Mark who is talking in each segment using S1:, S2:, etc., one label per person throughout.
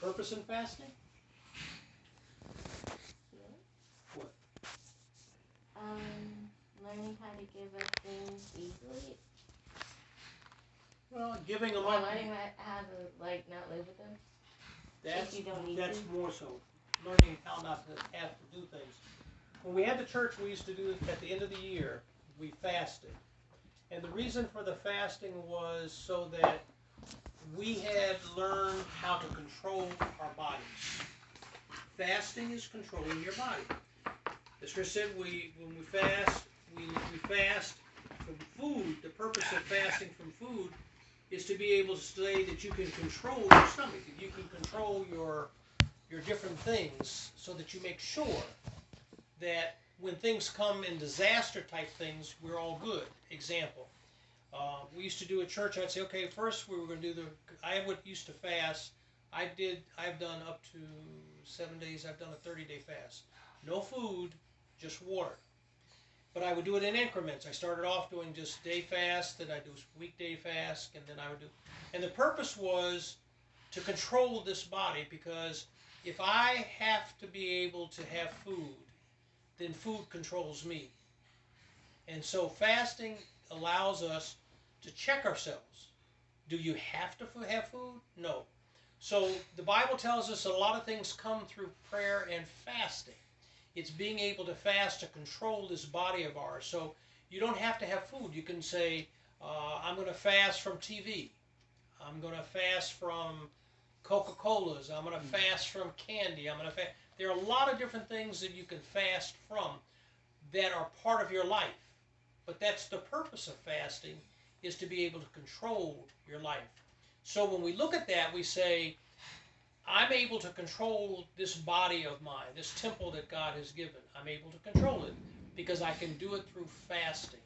S1: purpose in fasting? What?
S2: Learning how to give up things easily.
S1: Well, giving them
S2: Or
S1: up.
S2: learning how to, like, not live with them.
S1: That's,
S2: you don't need
S1: that's
S2: to.
S1: more so. Learning how not to have to do things. When we had the church, we used to do it at the end of the year. We fasted. And the reason for the fasting was so that we had learned how to control our bodies. Fasting is controlling your body. As Chris said, when we fast, we fast from food. The purpose of fasting from food is to be able to say that you can control your stomach, that you can control your different things, so that you make sure that when things come in disaster type things, we're all good. Example, we used to do at church, I'd say, okay, first we were going to do I used to fast. I've done up to 7 days, I've done a 30-day fast. No food, just water. But I would do it in increments. I started off doing just day fast, then I'd do weekday fast, and then I would do, and the purpose was to control this body, because if I have to be able to have food, then food controls me. And so fasting allows us to check ourselves. Do you have to have food? No. So the Bible tells us a lot of things come through prayer and fasting. It's being able to fast to control this body of ours. So you don't have to have food. You can say, I'm going to fast from TV. I'm going to fast from Coca-Colas. I'm going to fast from candy. I'm going to fast. There are a lot of different things that you can fast from that are part of your life. But that's the purpose of fasting, is to be able to control your life. So when we look at that, we say, I'm able to control this body of mine, this temple that God has given. I'm able to control it because I can do it through fasting.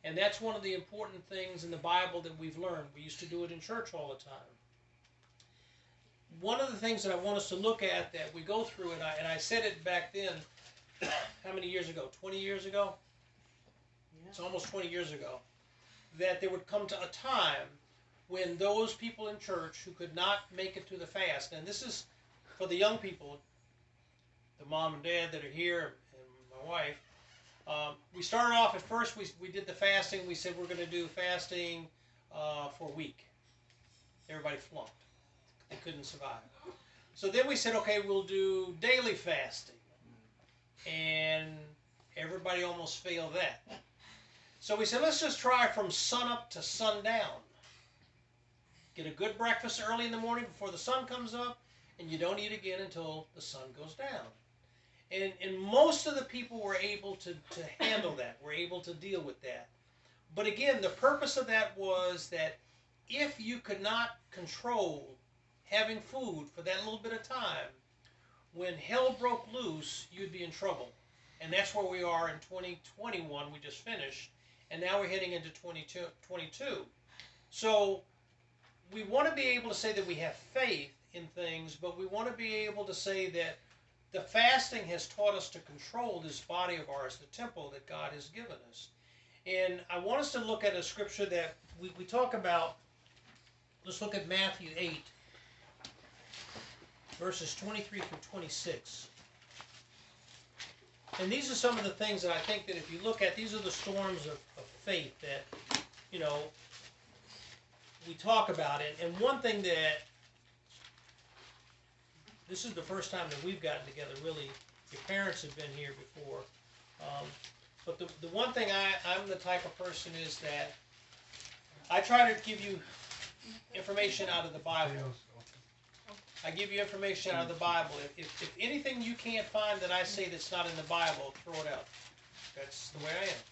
S1: And that's one of the important things in the Bible that we've learned. We used to do it in church all the time. One of the things that I want us to look at that we go through, and I said it back then, how many years ago? 20 years ago? Yeah. It's almost 20 years ago. That there would come to a time when those people in church who could not make it to the fast, and this is for the young people, the mom and dad that are here, and my wife, we started off at first, we did the fasting. We said we're going to do fasting for a week. Everybody flunked. They couldn't survive. So then we said, okay, we'll do daily fasting. And everybody almost failed that. So we said, let's just try from sunup to sundown. Get a good breakfast early in the morning before the sun comes up, and you don't eat again until the sun goes down. And most of the people were able to handle that, were able to deal with that. But again, the purpose of that was that if you could not control having food for that little bit of time, when hell broke loose, you'd be in trouble. And that's where we are in 2021, we just finished, and now we're heading into 2022. So we want to be able to say that we have faith in things, but we want to be able to say that the fasting has taught us to control this body of ours, the temple that God has given us. And I want us to look at a scripture that we talk about. Let's look at Matthew 8, verses 23 through 26. And these are some of the things that I think that if you look at, these are the storms of faith that, you know, we talk about it. And one thing that, this is the first time that we've gotten together, really. Your parents have been here before. But the one thing I'm the type of person is that I try to give you information out of the Bible. I give you information out of the Bible. If anything you can't find that I say that's not in the Bible, throw it out. That's the way I am.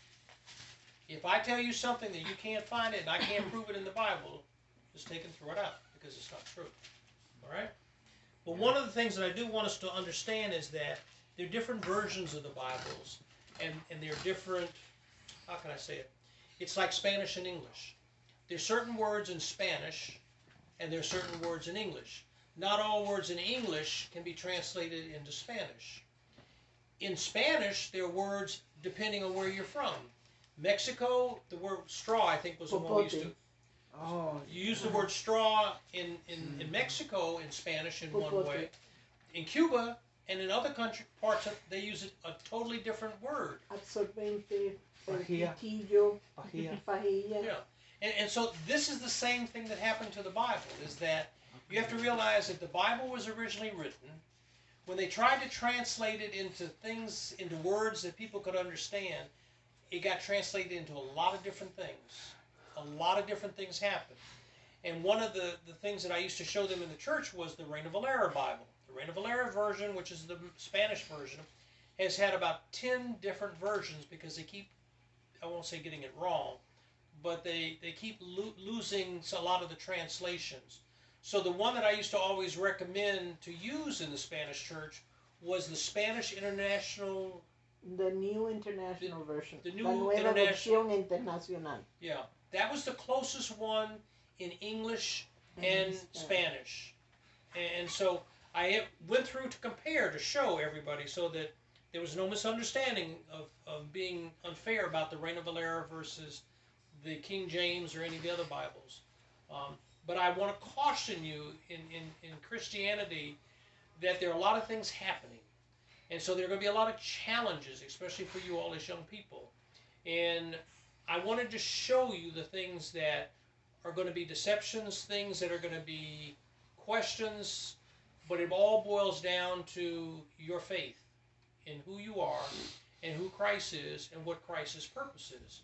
S1: If I tell you something that you can't find it and I can't prove it in the Bible, just take and throw it out because it's not true. All right? But one of the things that I do want us to understand is that there are different versions of the Bibles, and there are different, how can I say it? It's like Spanish and English. There's certain words in Spanish, and there are certain words in English. Not all words in English can be translated into Spanish. In Spanish, there are words depending on where you're from. Mexico, the word straw, I think, was the one we used to.
S3: Oh.
S1: You use the word straw in Mexico in Spanish in one way. In Cuba and in other parts, they use a totally different word.
S3: Absorbente,
S4: Pajilla.
S3: pitillo,
S4: Pajilla.
S3: pajilla.
S1: Yeah. And so this is the same thing that happened to the Bible, is that you have to realize that the Bible was originally written. When they tried to translate it into words that people could understand, it got translated into a lot of different things. A lot of different things happened. And one of the things that I used to show them in the church was the Reina Valera Bible. The Reina Valera version, which is the Spanish version, has had about 10 different versions because they keep, I won't say getting it wrong, but they keep losing a lot of the translations. So the one that I used to always recommend to use in the Spanish church was the Spanish International.
S3: The New International Version.
S1: The New
S3: La Nueva
S1: International.
S3: Versión Internacional.
S1: Yeah, that was the closest one in English and Spanish. And so I went through to compare, to show everybody so that there was no misunderstanding of being unfair about the Reina Valera versus the King James or any of the other Bibles. But I want to caution you in Christianity that there are a lot of things happening. And so there are going to be a lot of challenges, especially for you all as young people. And I wanted to show you the things that are going to be deceptions, things that are going to be questions, but it all boils down to your faith in who you are and who Christ is and what Christ's purpose is.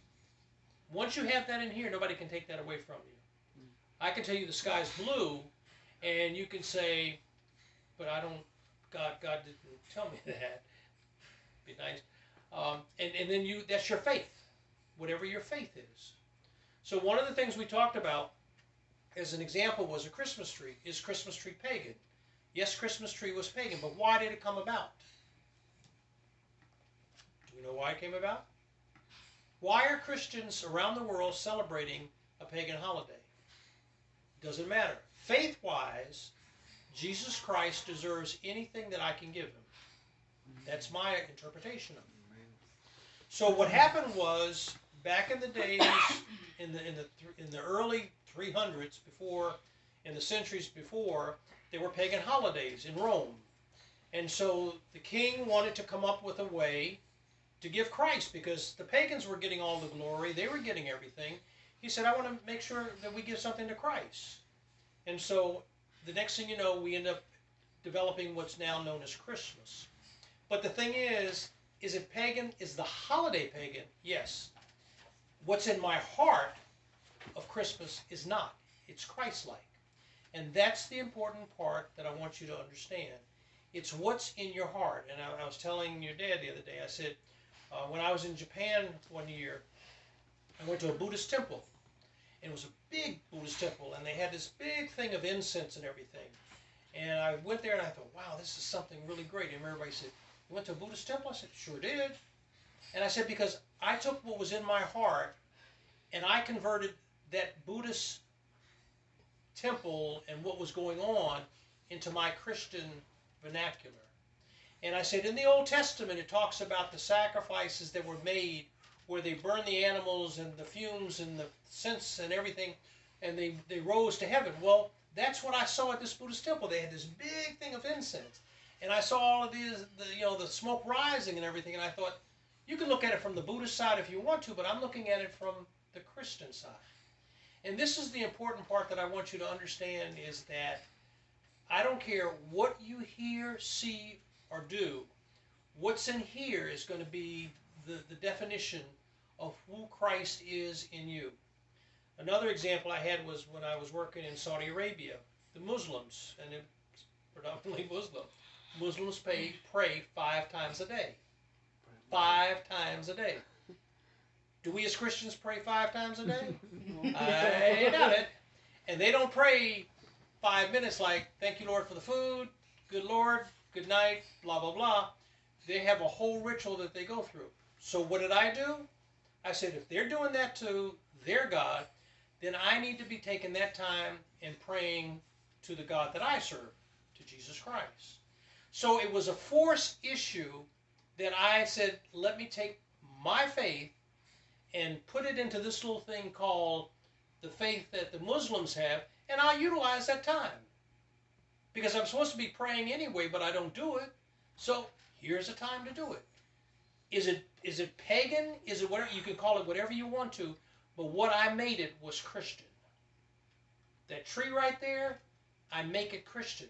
S1: Once you have that in here, nobody can take that away from you. I can tell you the sky's blue, and you can say, but I don't, God didn't tell me that. Be nice. And then that's your faith, whatever your faith is. So one of the things we talked about as an example was a Christmas tree. Is Christmas tree pagan? Yes, Christmas tree was pagan, but why did it come about? Do we know why it came about? Why are Christians around the world celebrating a pagan holiday? Doesn't matter. Faith-wise, Jesus Christ deserves anything that I can give him. That's my interpretation of it. So what happened was, back in the days, in the early 300s, in the centuries before, there were pagan holidays in Rome. And so the king wanted to come up with a way to give Christ, because the pagans were getting all the glory, they were getting everything. He said, I want to make sure that we give something to Christ. And so the next thing you know, we end up developing what's now known as Christmas. But the thing is it pagan? Is the holiday pagan? Yes. What's in my heart of Christmas is not. It's Christ-like. And that's the important part that I want you to understand. It's what's in your heart. And I was telling your dad the other day, I said, when I was in Japan one year, I went to a Buddhist temple. And it was a big Buddhist temple, and they had this big thing of incense and everything. And I went there and I thought, wow, this is something really great. And everybody said, you went to a Buddhist temple? I said, sure did. And I said, because I took what was in my heart and I converted that Buddhist temple and what was going on into my Christian vernacular. And I said, in the Old Testament, it talks about the sacrifices that were made where they burned the animals and the fumes and the scents and everything, and they rose to heaven. Well, that's what I saw at this Buddhist temple. They had this big thing of incense. And I saw all of these, the smoke rising and everything, and I thought, you can look at it from the Buddhist side if you want to, but I'm looking at it from the Christian side. And this is the important part that I want you to understand, is that I don't care what you hear, see, or do. What's in here is going to be the definition of who Christ is in you. Another example I had was when I was working in Saudi Arabia. The Muslims, and it's predominantly Muslim, Muslims pray 5 times a day. 5 times a day. Do we as Christians pray 5 times a day? I doubt it. And they don't pray 5 minutes like, thank you, Lord, for the food, good Lord, good night, blah, blah, blah. They have a whole ritual that they go through. So what did I do? I said, if they're doing that to their God, then I need to be taking that time and praying to the God that I serve, to Jesus Christ. So it was a force issue that I said, let me take my faith and put it into this little thing called the faith that the Muslims have, and I'll utilize that time. Because I'm supposed to be praying anyway, but I don't do it. So here's a time to do it. Is it pagan? Is it whatever? You can call it whatever you want to, but what I made it was Christian. That tree right there, I make it Christian.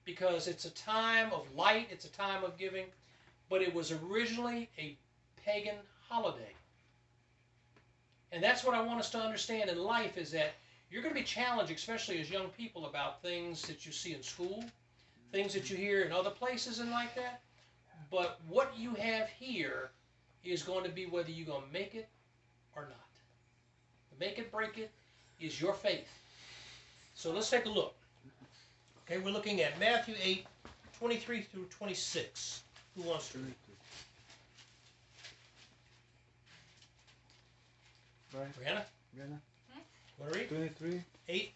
S1: Because it's a time of light, it's a time of giving, but it was originally a pagan holiday. And that's what I want us to understand in life, is that you're going to be challenged, especially as young people, about things that you see in school, things that you hear in other places and like that. But what you have here is going to be whether you're going to make it or not. The make it, break it is your faith. So let's take a look. Okay, we're looking at Matthew 8, 23 through 26. Who wants to read? Brianna? Want to read?
S4: 23.
S1: 8,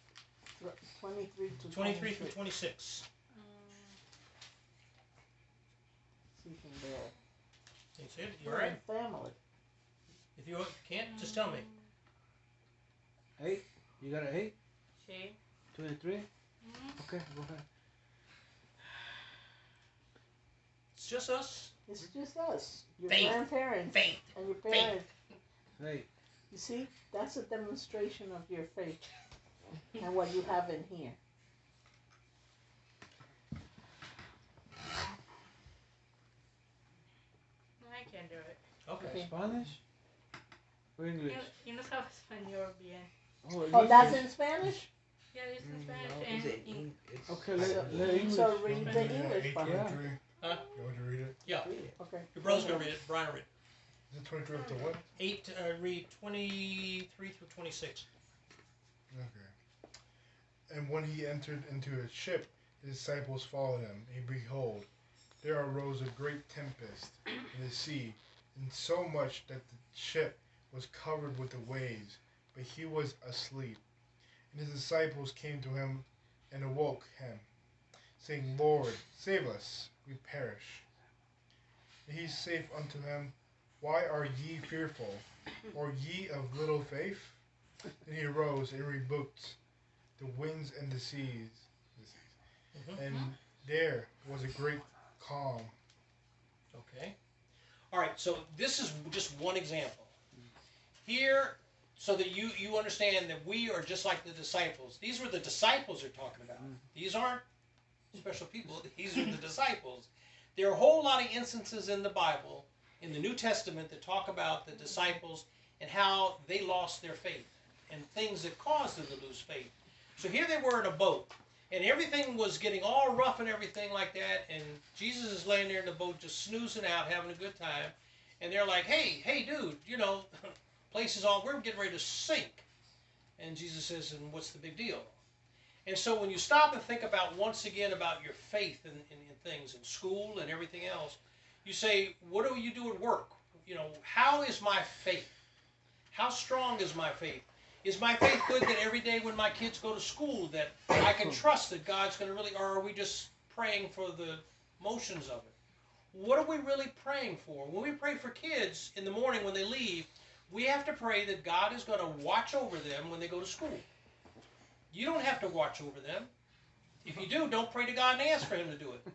S3: 23 to
S1: 23 through 26.
S3: See from there.
S1: Can you see it? You all right?
S3: Family.
S1: If you can't, just tell me.
S4: 8. You got an 8?
S2: Sí.
S4: 23?
S2: Mm-hmm.
S4: Okay, go ahead.
S1: It's just us.
S3: It's just us, your
S1: Faith.
S3: grandparents
S1: Faith.
S3: and your parents.
S4: Hey,
S3: You see, that's a demonstration of your faith and what you have in here.
S5: I can do it.
S1: Okay.
S4: Spanish or English?
S5: You no sabes español bien.
S4: Oh,
S3: Oh, that's
S4: English.
S3: in Spanish?
S5: Yeah, it's in Spanish
S6: No,
S5: and
S6: is it
S5: in
S6: it's
S4: Okay, let English.
S3: So read
S5: Yeah,
S3: the English part.
S4: Yeah.
S1: Huh?
S7: You want to read it?
S1: Yeah.
S3: Read it. Okay.
S1: Your brother's going to read it. Brian will read it.
S7: Is it 23 up to what?
S1: 8, read 23 through 26.
S7: Okay. And when he entered into a ship, his disciples followed him. And behold, there arose a great tempest in the sea, and so much that the ship was covered with the waves, but he was asleep. And his disciples came to him and awoke him, saying, Lord, save us, we perish. And he saith unto them, Why are ye fearful, or ye of little faith? Then he arose and rebuked the winds and the seas,
S1: Mhm.
S7: and there was a great calm.
S1: Okay. All right, so this is just one example. Here, so that you understand that we are just like the disciples. These were the disciples they're talking about. These aren't special people. These are the disciples. There are a whole lot of instances in the Bible, in the New Testament, that talk about the disciples and how they lost their faith and things that caused them to lose faith. So here they were in a boat, and everything was getting all rough and everything like that, and Jesus is laying there in the boat just snoozing out, having a good time, and they're like, hey, dude, place is all, we're getting ready to sink. And Jesus says, and what's the big deal? And so when you stop and think about, once again, about your faith in things, in school and everything else, you say, what do you do at work? How is my faith? How strong is my faith? Is my faith good that every day when my kids go to school that I can trust that God's going to really, or are we just praying for the motions of it? What are we really praying for? When we pray for kids in the morning when they leave, we have to pray that God is going to watch over them when they go to school. You don't have to watch over them. If you do, don't pray to God and ask for him to do it.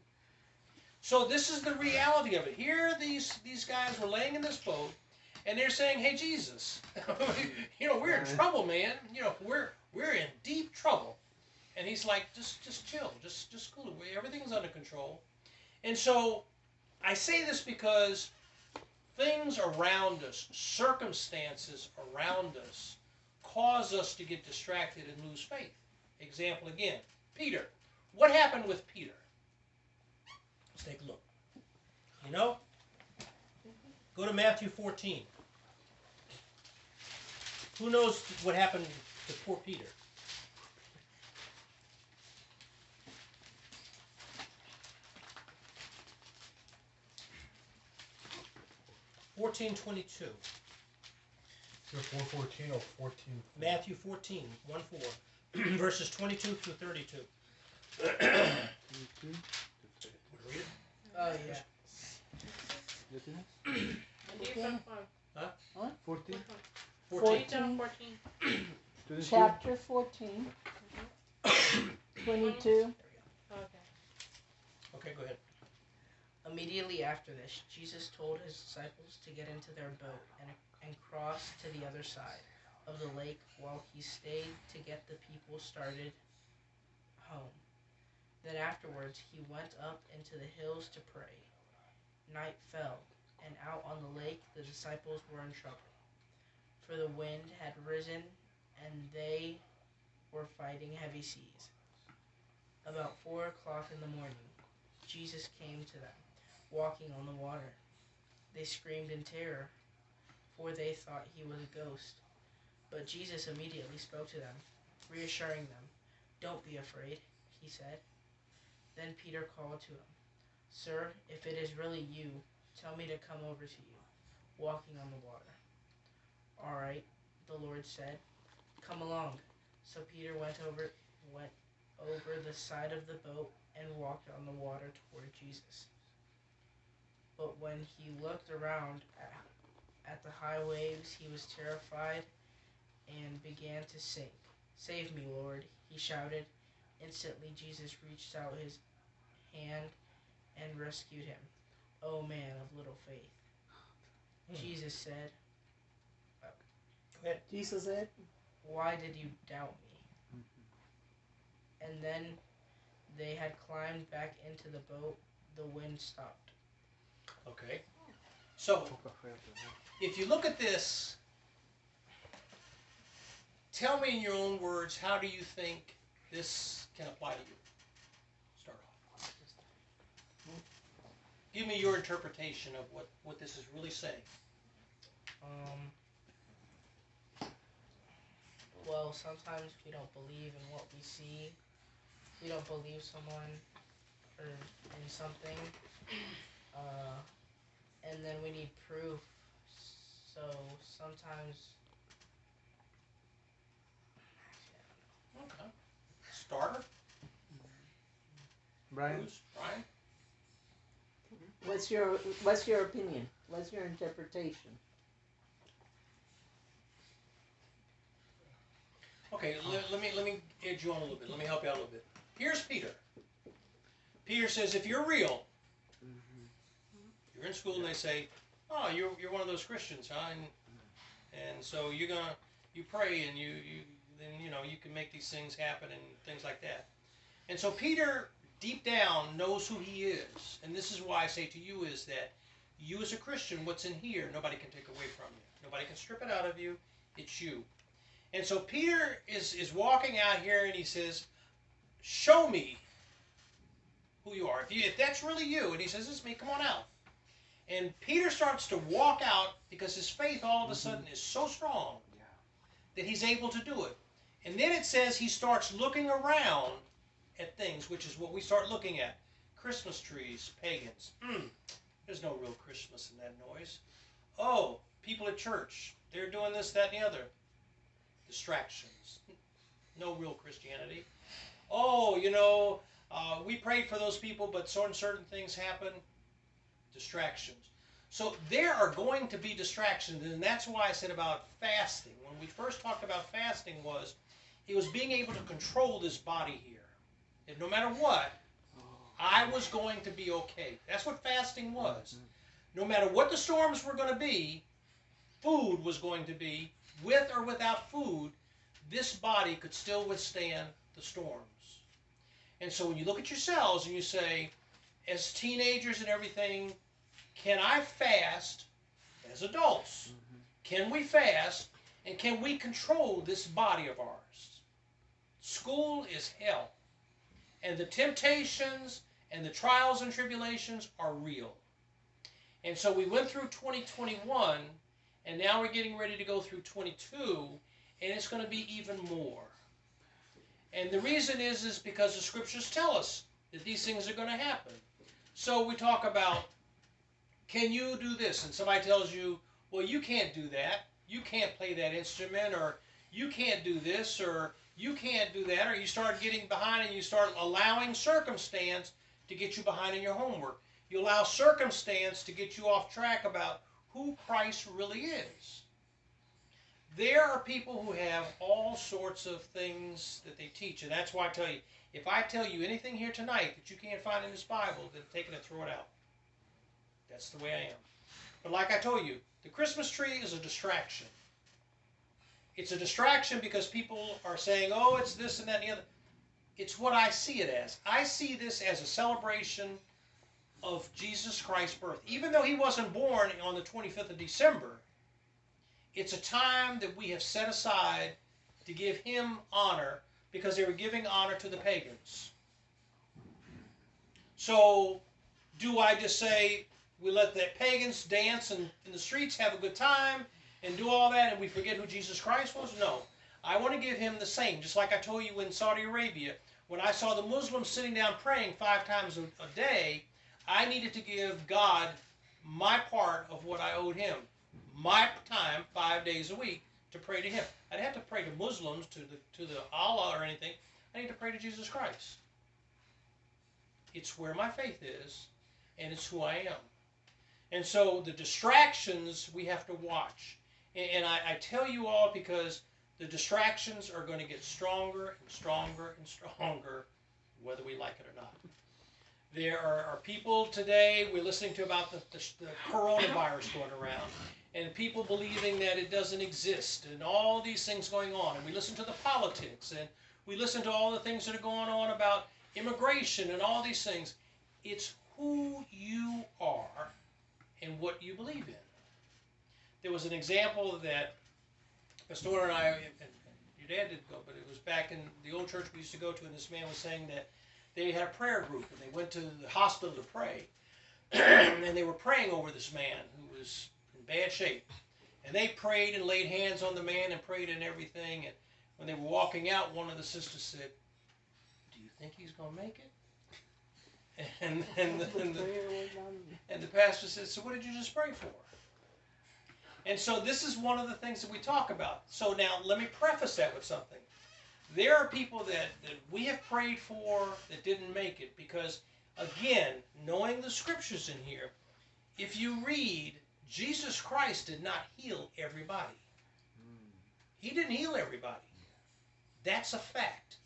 S1: So this is the reality of it. Here these guys were laying in this boat, and they're saying, hey, Jesus, we're in trouble, man. We're in deep trouble. And he's like, just chill, just cool it. Everything's under control. And so I say this because things around us, circumstances around us, cause us to get distracted and lose faith. Example again, Peter. What happened with Peter? Let's take a look. Go to Matthew 14. Who knows what happened to poor Peter? $14:22.
S7: Is it 4:14 or 14?
S1: Matthew 14, 1-4, verses 22 through 32.
S4: 22.
S1: Read it.
S3: Yeah.
S4: ¿Ya tienes?
S5: Sí, por favor.
S4: 14.
S1: 14.
S5: Ahorita 14.
S4: 22.
S3: chapter 14, 22.
S5: Okay.
S1: Okay, go ahead.
S6: Immediately after this, Jesus told his disciples to get into their boat and cross to the other side of the lake while he stayed to get the people started home. Then afterwards he went up into the hills to pray. Night fell, and out on the lake the disciples were in trouble, for the wind had risen and they were fighting heavy seas. About 4 o'clock in the morning, Jesus came to them, walking on the water. They screamed in terror, for they thought he was a ghost. But Jesus immediately spoke to them, reassuring them. "Don't be afraid," he said. Then Peter called to him, "Sir, if it is really you, tell me to come over to you, walking on the water." "All right," the Lord said. "Come along." So Peter went over the side of the boat and walked on the water toward Jesus. But when he looked around at the high waves, he was terrified and began to sink. "Save me, Lord," he shouted. Instantly Jesus reached out his hand and rescued him. "Oh man of little faith," Jesus said.
S1: Go ahead.
S3: Jesus said,
S6: "Why did you doubt me?" And then they had climbed back into the boat. The wind stopped.
S1: Okay. So, if you look at this, tell me in your own words, how do you think this can apply to you? Start off. Give me your interpretation of what this is really saying.
S6: Well, sometimes we don't believe in what we see. We don't believe someone or in something. And then we need proof. So sometimes...
S1: Okay. Starter?
S4: Brian?
S1: Bruce? Brian?
S3: what's your opinion? What's your interpretation?
S1: Okay, let me edge you on a little bit. Let me help you out a little bit. Here's Peter. Peter says, if you're real, you're in school and they say, "Oh, you're one of those Christians, huh?" And so you pray and then you can make these things happen and things like that. And so Peter deep down knows who he is, and this is why I say to you is that you as a Christian, what's in here, nobody can take away from you. Nobody can strip it out of you. It's you. And so Peter is walking out here and he says, "Show me who you are. If that's really you," and he says, "It's me, come on out." And Peter starts to walk out because his faith all of a sudden is so strong that he's able to do it. And then it says he starts looking around at things, which is what we start looking at. Christmas trees, pagans. There's no real Christmas in that noise. Oh, people at church, they're doing this, that, and the other. Distractions. No real Christianity. Oh, we prayed for those people, but certain things happen. Distractions. So there are going to be distractions, and that's why I said about fasting. When we first talked about fasting it was being able to control this body here. That no matter what, I was going to be okay. That's what fasting was. No matter what the storms were going to be, food was going to be, with or without food, this body could still withstand the storms. And so when you look at yourselves and you say, as teenagers and everything, can I fast as adults? Can we fast and can we control this body of ours? School is hell. And the temptations and the trials and tribulations are real. And so we went through 2021 and now we're getting ready to go through 22 and it's going to be even more. And the reason is because the scriptures tell us that these things are going to happen. So we talk about, can you do this? And somebody tells you, well, you can't do that. You can't play that instrument, or you can't do this, or you can't do that, or you start getting behind and you start allowing circumstance to get you behind in your homework. You allow circumstance to get you off track about who Christ really is. There are people who have all sorts of things that they teach, and that's why I tell you, if I tell you anything here tonight that you can't find in this Bible, then take it and throw it out. That's the way I am. But like I told you, the Christmas tree is a distraction. It's a distraction because people are saying, oh, it's this and that and the other. It's what I see it as. I see this as a celebration of Jesus Christ's birth. Even though he wasn't born on the 25th of December, it's a time that we have set aside to give him honor because they were giving honor to the pagans. So, do I just say we let the pagans dance in the streets, have a good time, and do all that, and we forget who Jesus Christ was? No. I want to give him the same. Just like I told you in Saudi Arabia, when I saw the Muslims sitting down praying 5 times a day, I needed to give God my part of what I owed him. My time, 5 days a week, to pray to him. I didn't have to pray to Muslims, to the Allah or anything. I need to pray to Jesus Christ. It's where my faith is, and it's who I am. And so the distractions we have to watch. And I tell you all because the distractions are going to get stronger and stronger and stronger, whether we like it or not. There are people today, we're listening to about the coronavirus going around, and people believing that it doesn't exist, and all these things going on. And we listen to the politics, and we listen to all the things that are going on about immigration and all these things. It's who you are and what you believe in. There was an example that Pastor and I, and your dad didn't go, but it was back in the old church we used to go to, and this man was saying that they had a prayer group, and they went to the hospital to pray. And they were praying over this man who was in bad shape. And they prayed and laid hands on the man and prayed and everything. And when they were walking out, one of the sisters said, "Do you think he's going to make it?" And the pastor said, "So what did you just pray for?" And so this is one of the things that we talk about. So now let me preface that with something. There are people that we have prayed for that didn't make it because, again, knowing the scriptures in here, if you read, Jesus Christ did not heal everybody. He didn't heal everybody. That's a fact.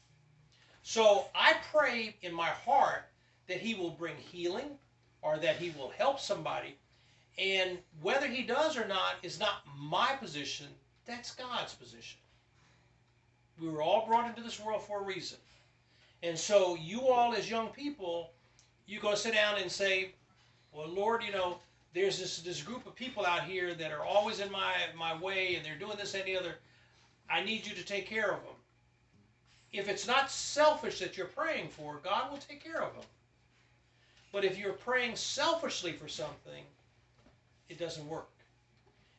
S1: So I pray in my heart that he will bring healing or that he will help somebody. And whether he does or not is not my position. That's God's position. We were all brought into this world for a reason. And so you all as young people, you're going to sit down and say, well, Lord, you know, there's this group of people out here that are always in my way and they're doing this and the other. I need you to take care of them. If it's not selfish that you're praying for, God will take care of them. But if you're praying selfishly for something, it doesn't work.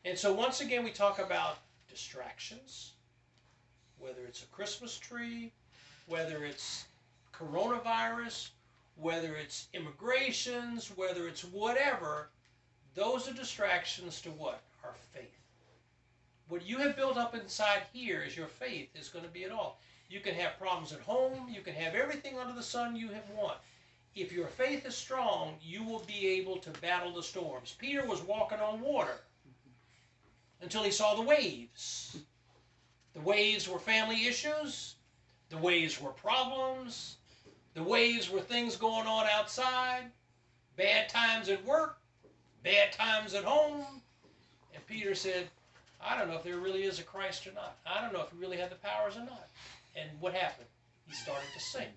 S1: And so once again, we talk about distractions, whether it's a Christmas tree, whether it's coronavirus, whether it's immigrations, whether it's whatever, those are distractions to what? Our faith. What you have built up inside here is your faith is going to be it all. You can have problems at home. You can have everything under the sun you have want. If your faith is strong, you will be able to battle the storms. Peter was walking on water until he saw the waves. The waves were family issues. The waves were problems. The waves were things going on outside. Bad times at work. Bad times at home. And Peter said, I don't know if there really is a Christ or not. I don't know if he really had the powers or not. And what happened? He started to sink.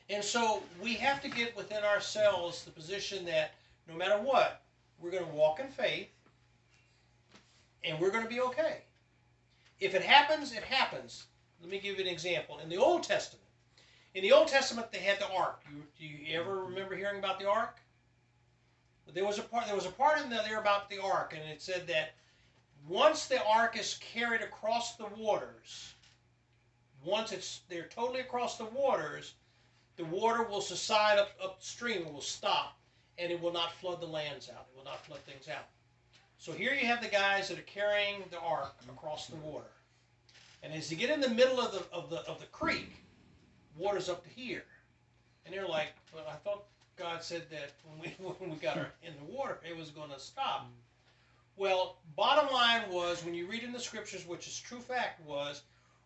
S1: And so we have to get within ourselves the position that no matter what, we're going to walk in faith and we're going to be okay. If it happens, it happens. Let me give you an example. In the Old Testament, they had the ark. Do you ever remember hearing about the ark? There was a part in there about the ark, and it said that once the ark is carried across the waters, once they're totally across the water will subside upstream. It will stop, and it will not flood the lands out. It will not flood things out. So here you have the guys that are carrying the ark across the water, and as you get in the middle of the creek, water's up to here, and they're like, "Well, I thought God said that when we got in the water, it was going to stop." Well, bottom line was, when you read in the scriptures, which is true fact, was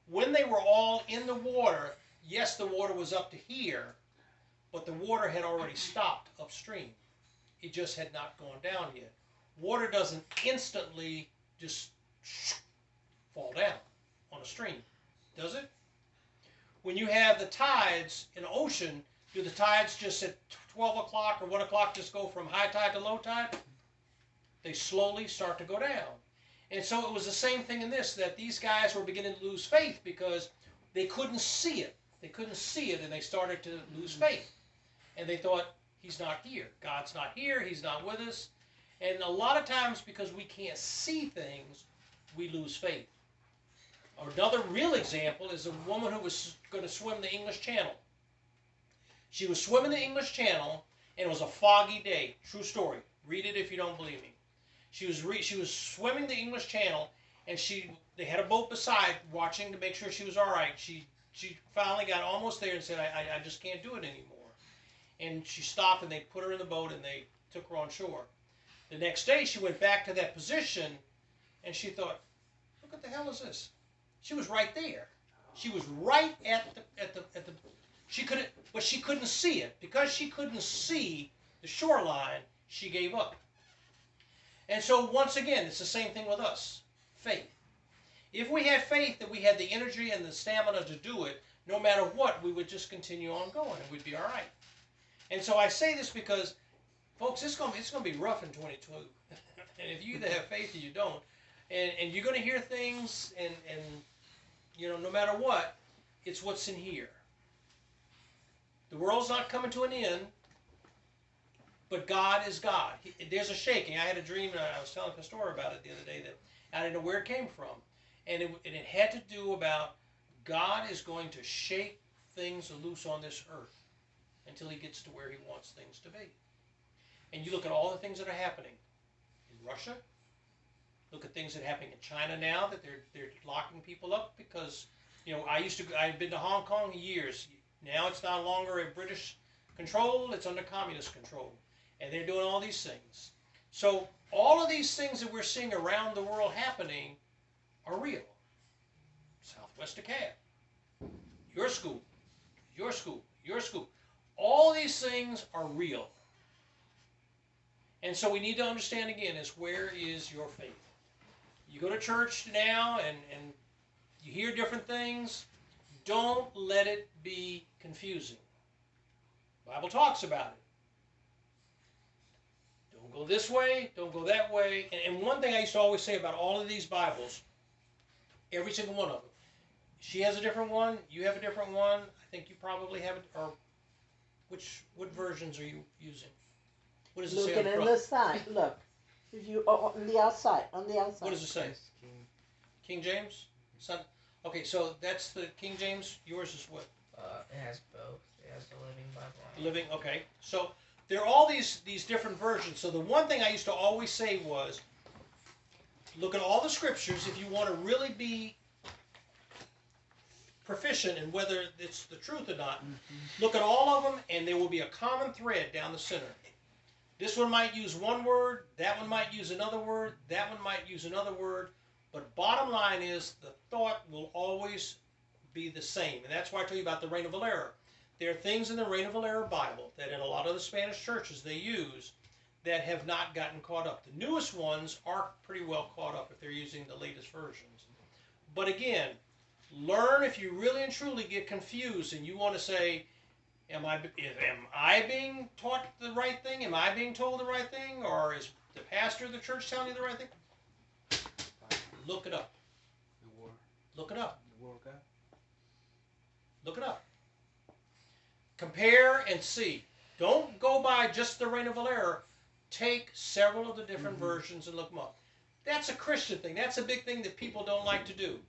S1: when they were all in the water, yes, the water was up to here, but the water had already stopped upstream. It just had not gone down yet. Water doesn't instantly just fall down on a stream, does it? When you have the tides in the ocean, do the tides just at 12 o'clock or 1 o'clock just go from high tide to low tide? They slowly start to go down. And so it was the same thing in this, that these guys were beginning to lose faith because they couldn't see it. They couldn't see it, and they started to lose faith. And they thought, he's not here. God's not here. He's not with us. And a lot of times, because we can't see things, we lose faith. Another real example is a woman who was going to swim the English Channel. She was swimming the English Channel, and it was a foggy day. True story. Read it if you don't believe me. She was swimming the English Channel, and they had a boat beside watching to make sure she was all right. She finally got almost there and said, I just can't do it anymore. And she stopped, and they put her in the boat, and they took her on shore. The next day, she went back to that position, and she thought, look, what the hell is this? She was right there. She was right at the she couldn't, but she couldn't see it. Because she couldn't see the shoreline, she gave up. And so once again, it's the same thing with us. Faith. If we had faith that we had the energy and the stamina to do it, no matter what, we would just continue on going and we'd be all right. And so I say this because, folks, it's going to be rough in 22. And if you either have faith or you don't, and you're going to hear things, and you know, no matter what, it's what's in here. The world's not coming to an end, but God is God. There's a shaking. I had a dream, and I was telling Pastor about it the other day, that I didn't know where it came from. And it had to do about God is going to shake things loose on this earth until he gets to where he wants things to be. And you look at all the things that are happening in Russia. Look at things that are happening in China now, that they're locking people up because, you know, I've been to Hong Kong years. Now it's no longer a British control, it's under communist control. And they're doing all these things. So all of these things that we're seeing around the world happening are real. Southwest DeKalb, your school, your school, your school. All these things are real. And so we need to understand again is, where is your faith? You go to church now and you hear different things. Don't let it be confusing. The Bible talks about it. Don't go this way, don't go that way. And one thing I used to always say about all of these Bibles, every single one of them, she has a different one, you have a different one, I think you probably have it, or what versions are you using? What does it say on
S3: Looking
S1: the
S3: on
S1: front?
S3: the side, look. If you on the outside,
S1: What does it say? King James? Okay, so that's the King James. Yours is what?
S6: It has both. It has the Living Bible.
S1: Living. Okay. So there are all these different versions. So the one thing I used to always say was, look at all the scriptures if you want to really be proficient in whether it's the truth or not. Look at all of them, and there will be a common thread down the center. This one might use one word, that one might use another word, that one might use another word, but bottom line is the thought will always be the same. And that's why I told you about the Reina Valera. There are things in the Reina Valera Bible that in a lot of the Spanish churches they use that have not gotten caught up. The newest ones are pretty well caught up if they're using the latest versions. But again, learn if you really and truly get confused and you want to say, Am I being taught the right thing? Am I being told the right thing? Or is the pastor of the church telling you the right thing? Look it up. Look it up. Look it up. Compare and see. Don't go by just the Reina Valera. Take several of the different versions and look them up. That's a Christian thing. That's a big thing that people don't like to do.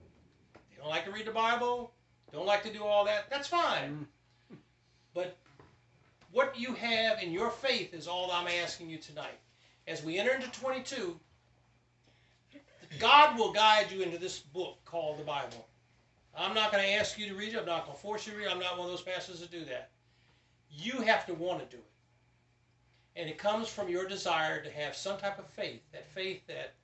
S1: They don't like to read the Bible. Don't like to do all that. That's fine. But what you have in your faith is all I'm asking you tonight. As we enter into 22, God will guide you into this book called the Bible. I'm not going to ask you to read it. I'm not going to force you to read it. I'm not one of those pastors that do that. You have to want to do it. And it comes from your desire to have some type of faith. That faith that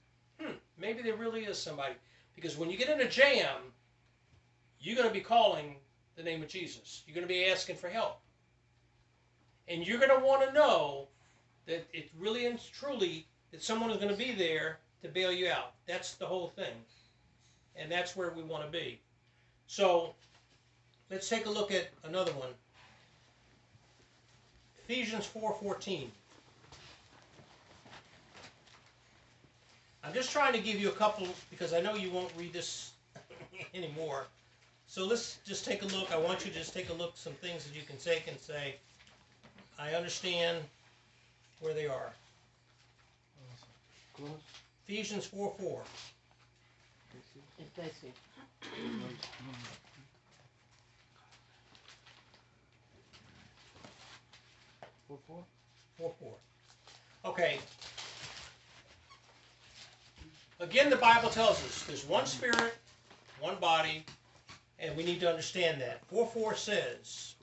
S1: Maybe there really is somebody. Because when you get in a jam, you're going to be calling the name of Jesus. You're going to be asking for help. And you're going to want to know that it really and truly that someone is going to be there to bail you out. That's the whole thing. And that's where we want to be. So let's take a look at another one. Ephesians 4:14. I'm just trying to give you a couple, because I know you won't read this anymore. So let's just take a look. I want you to just take a look at some things that you can take and say, I understand where they are.
S4: Close.
S1: Ephesians 4:4.
S3: Empecé.
S4: 4:4.
S1: 4:4. Okay. Again, the Bible tells us there's one spirit, one body, and we need to understand that. 4:4 says,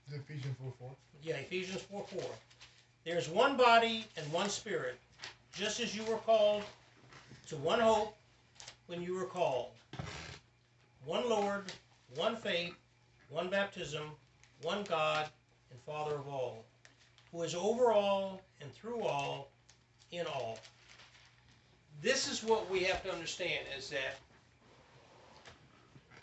S7: The Ephesians 4:4.
S1: yeah, Ephesians 4:4. There's one body and one spirit, just as you were called to one hope when you were called. One Lord, one faith, one baptism, one God and Father of all, who is over all and through all, in all. This is what we have to understand, is that